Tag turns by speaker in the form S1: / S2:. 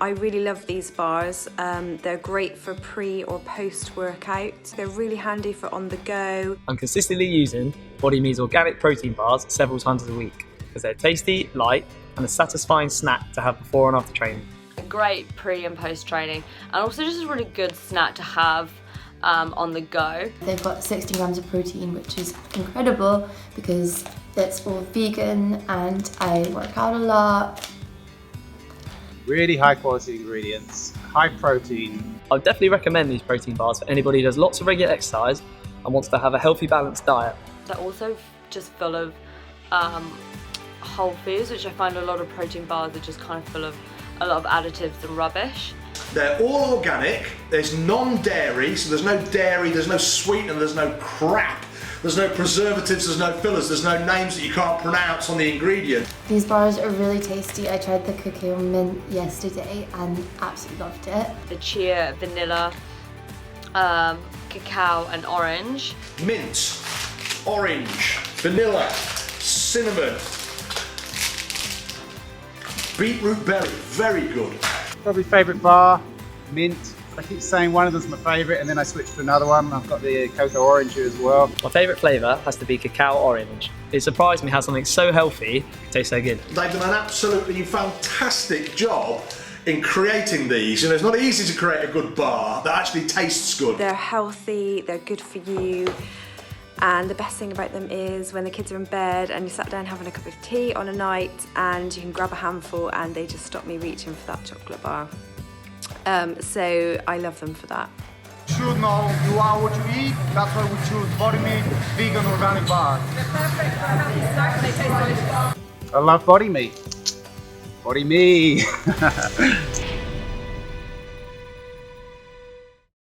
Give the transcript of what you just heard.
S1: I really love these bars. They're great for pre or post workout. They're really handy for on the go.
S2: I'm consistently using BodyMe's organic protein bars several times a week because they're tasty, light, and a satisfying snack to have before and after training.
S3: Great pre and post training, and also just a really good snack to have on the go.
S4: They've got 60 grams of protein, which is incredible because it's all vegan and I work out a lot.
S5: Really high quality ingredients, high protein.
S2: I would definitely recommend these protein bars for anybody who does lots of regular exercise and wants to have a healthy, balanced diet.
S3: They're also just full of whole foods, which I find a lot of protein bars are just kind of full of a lot of additives and rubbish.
S6: They're all organic, there's non-dairy, so there's no dairy, there's no sweetener, there's no crap. There's no preservatives, there's no fillers, there's no names that you can't pronounce on the ingredient.
S4: These bars are really tasty. I tried the cacao mint yesterday and absolutely loved it.
S3: The chia, vanilla, cacao and orange.
S6: Mint, orange, vanilla, cinnamon, beetroot berry, very good.
S5: Probably favourite bar, mint. I keep saying one of them's my favourite and then I switch to another one. I've got the cocoa orange here as well.
S2: My favourite flavour has to be cacao orange. It surprised me how something so healthy tastes so good.
S6: They've done an absolutely fantastic job in creating these. You know, it's not easy to create a good bar that actually tastes good.
S1: They're healthy, they're good for you. And the best thing about them is when the kids are in bed and you sat down having a cup of tea on a night and you can grab a handful and they just stop me reaching for that chocolate bar. So I love them for that.
S7: You should know you are what you eat. That's why we choose BodyMe vegan organic bars.
S8: They're perfect for healthy snacks. They taste delicious.
S5: I love BodyMe. BodyMe.